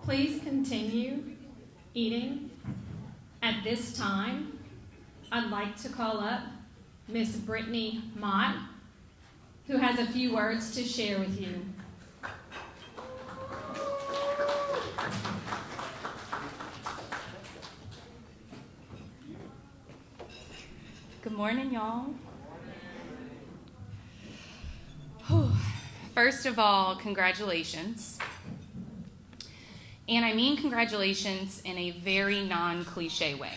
Please continue eating. At this time, I'd like to call up Miss Brittany Mott, who has a few words to share with you. Good morning, y'all. First of all, congratulations. And I mean congratulations in a very non-cliche way.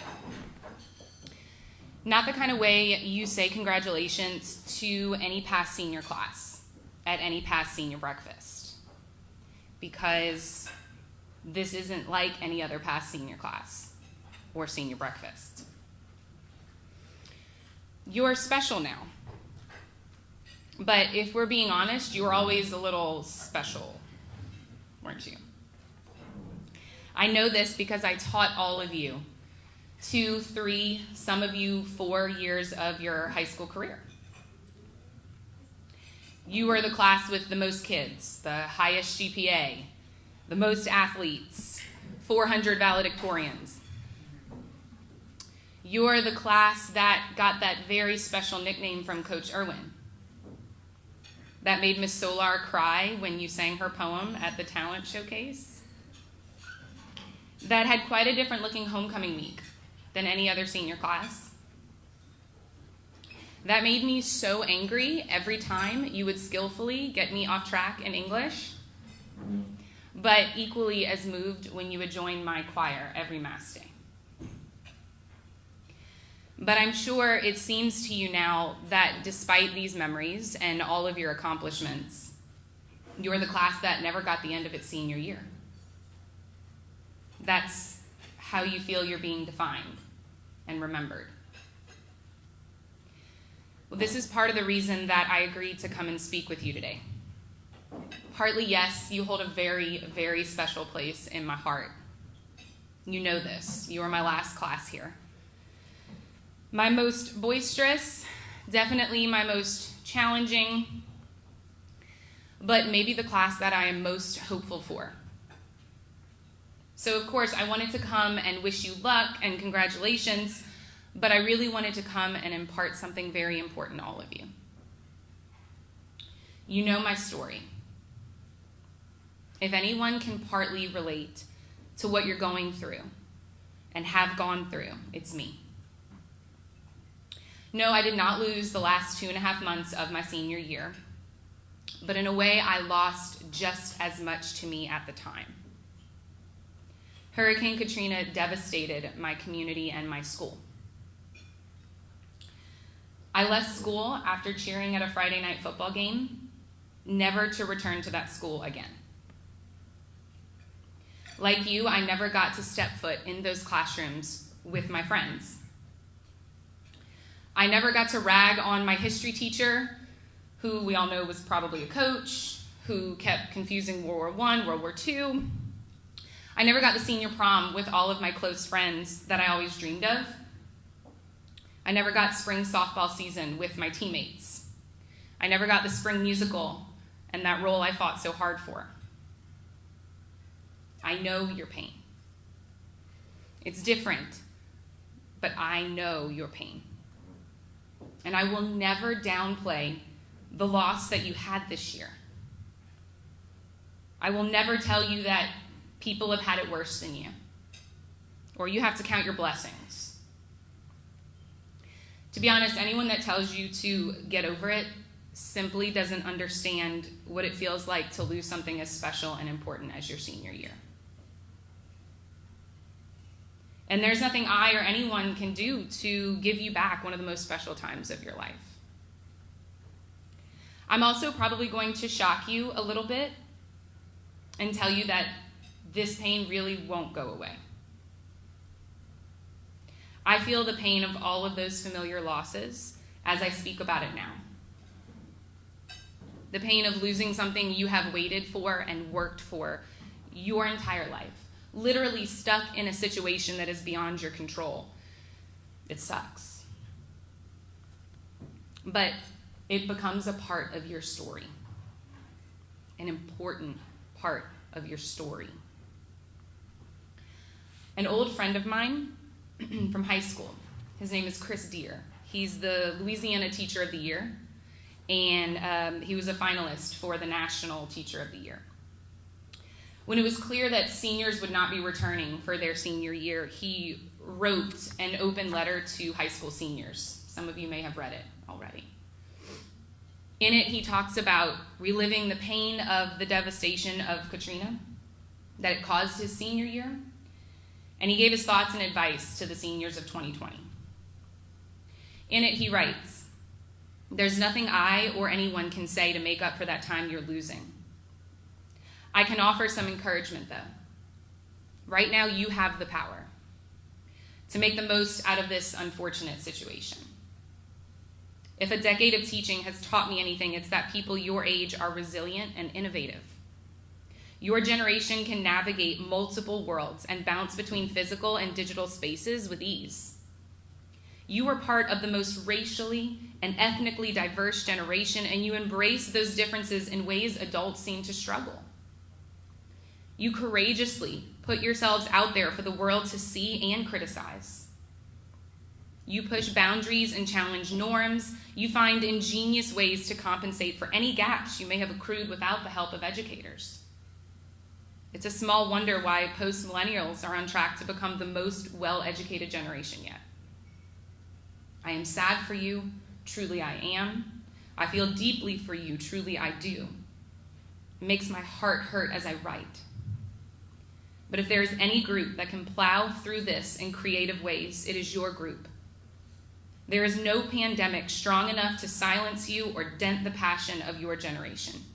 Not the kind of way you say congratulations to any past senior class at any past senior breakfast. Because this isn't like any other past senior class or senior breakfast. You're special now. But if we're being honest, you were always a little special, weren't you? I know this because I taught all of you 2, 3, some of you 4 years of your high school career. You were the class with the most kids, the highest GPA, the most athletes, 400 valedictorians. You're the class that got that very special nickname from Coach Irwin. That made Miss Solar cry when you sang her poem at the talent showcase. That had quite a different looking homecoming week than any other senior class. That made me so angry every time you would skillfully get me off track in English, but equally as moved when you would join my choir every Mass Day. But I'm sure it seems to you now that despite these memories and all of your accomplishments, you're the class that never got the end of its senior year. That's how you feel you're being defined and remembered. Well, this is part of the reason that I agreed to come and speak with you today. Partly, yes, you hold a very, very special place in my heart. You know this. You are my last class here. My most boisterous, definitely my most challenging, but maybe the class that I am most hopeful for. So, of course, I wanted to come and wish you luck and congratulations, but I really wanted to come and impart something very important to all of you. You know my story. If anyone can partly relate to what you're going through and have gone through, it's me. No, I did not lose the last 2.5 months of my senior year, but in a way I lost just as much to me at the time. Hurricane Katrina devastated my community and my school. I left school after cheering at a Friday night football game, never to return to that school again. Like you, I never got to step foot in those classrooms with my friends. I never got to rag on my history teacher, who we all know was probably a coach, who kept confusing World War I, World War II. I never got the senior prom with all of my close friends that I always dreamed of. I never got spring softball season with my teammates. I never got the spring musical and that role I fought so hard for. I know your pain. It's different, but I know your pain. And I will never downplay the loss that you had this year. I will never tell you that people have had it worse than you, or you have to count your blessings. To be honest, anyone that tells you to get over it simply doesn't understand what it feels like to lose something as special and important as your senior year. And there's nothing I or anyone can do to give you back one of the most special times of your life. I'm also probably going to shock you a little bit and tell you that this pain really won't go away. I feel the pain of all of those familiar losses as I speak about it now. The pain of losing something you have waited for and worked for your entire life. Literally stuck in a situation that is beyond your control. It sucks. But it becomes a part of your story. An important part of your story. An old friend of mine from high school, his name is Chris Deere. He's the Louisiana Teacher of the Year, and he was a finalist for the National Teacher of the Year. When it was clear that seniors would not be returning for their senior year, he wrote an open letter to high school seniors. Some of you may have read it already. In it, he talks about reliving the pain of the devastation of Katrina that it caused his senior year, and he gave his thoughts and advice to the seniors of 2020. In it, he writes, "There's nothing I or anyone can say to make up for that time you're losing. I can offer some encouragement, though. Right now, you have the power to make the most out of this unfortunate situation. If a decade of teaching has taught me anything, it's that people your age are resilient and innovative. Your generation can navigate multiple worlds and bounce between physical and digital spaces with ease. You are part of the most racially and ethnically diverse generation, and you embrace those differences in ways adults seem to struggle. You courageously put yourselves out there for the world to see and criticize. You push boundaries and challenge norms. You find ingenious ways to compensate for any gaps you may have accrued without the help of educators. It's a small wonder why post-millennials are on track to become the most well-educated generation yet. I am sad for you, truly I am. I feel deeply for you, truly I do. It makes my heart hurt as I write. But if there is any group that can plow through this in creative ways, it is your group. There is no pandemic strong enough to silence you or dent the passion of your generation.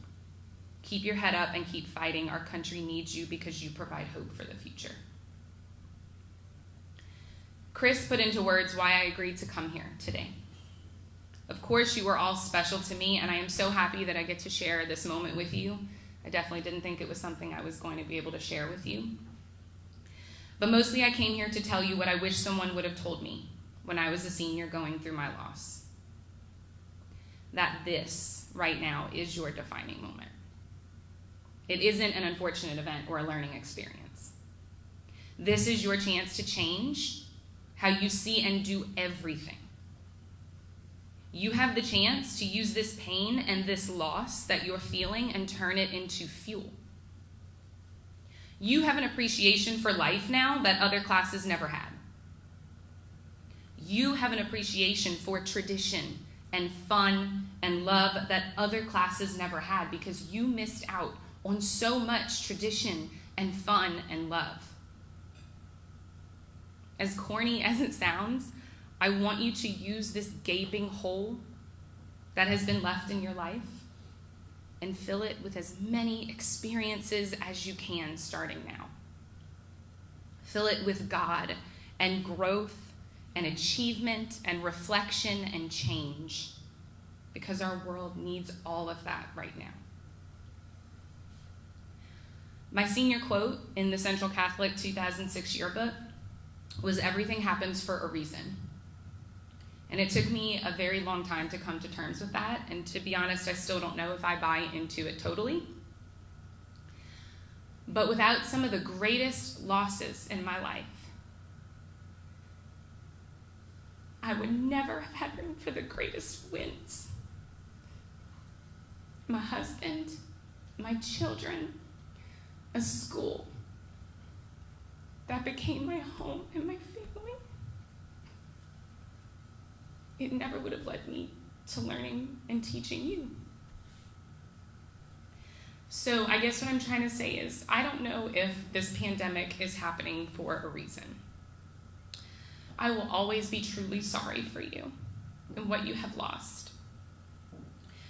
Keep your head up and keep fighting. Our country needs you because you provide hope for the future." Chris put into words why I agreed to come here today. Of course, you are all special to me, and I am so happy that I get to share this moment with you. I definitely didn't think it was something I was going to be able to share with you. But mostly I came here to tell you what I wish someone would have told me when I was a senior going through my loss. That this, right now, is your defining moment. It isn't an unfortunate event or a learning experience. This is your chance to change how you see and do everything. You have the chance to use this pain and this loss that you're feeling and turn it into fuel. You have an appreciation for life now that other classes never had. You have an appreciation for tradition and fun and love that other classes never had because you missed out on so much tradition and fun and love. As corny as it sounds, I want you to use this gaping hole that has been left in your life and fill it with as many experiences as you can starting now. Fill it with God and growth and achievement and reflection and change, because our world needs all of that right now. My senior quote in the Central Catholic 2006 yearbook was, "Everything happens for a reason." And it took me a very long time to come to terms with that, and to be honest, I still don't know if I buy into it totally. But without some of the greatest losses in my life, I would never have had room for the greatest wins. My husband, my children, a school that became my home and my family. It never would have led me to learning and teaching you. So I guess what I'm trying to say is, I don't know if this pandemic is happening for a reason. I will always be truly sorry for you and what you have lost.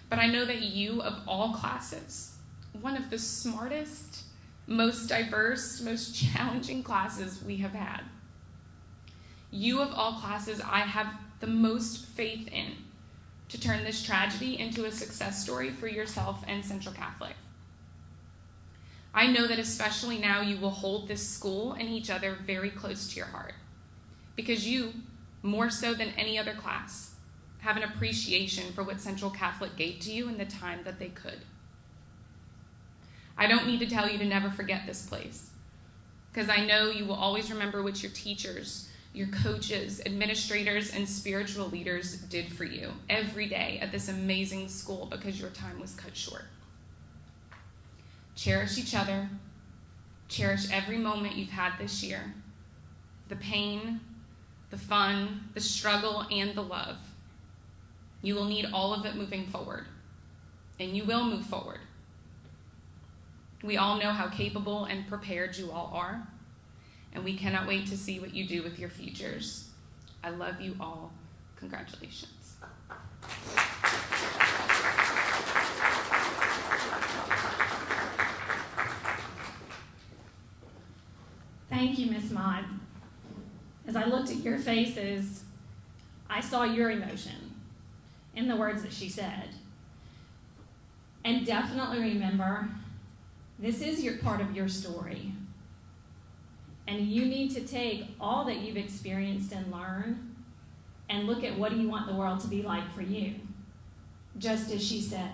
But I know that you, of all classes, one of the smartest, most diverse, most challenging classes we have had. You, of all classes, I have the most faith in to turn this tragedy into a success story for yourself and Central Catholic. I know that especially now you will hold this school and each other very close to your heart, because you, more so than any other class, have an appreciation for what Central Catholic gave to you in the time that they could. I don't need to tell you to never forget this place, because I know you will always remember what your teachers, your coaches, administrators, and spiritual leaders did for you every day at this amazing school because your time was cut short. Cherish each other. Cherish every moment you've had this year. The pain, the fun, the struggle, and the love. You will need all of it moving forward. And you will move forward. We all know how capable and prepared you all are. And we cannot wait to see what you do with your futures. I love you all. Congratulations. Thank you, Miss Mott. As I looked at your faces, I saw your emotion in the words that she said. And definitely remember, this is part of your story. And you need to take all that you've experienced and learned and look at what do you want the world to be like for you, just as she said.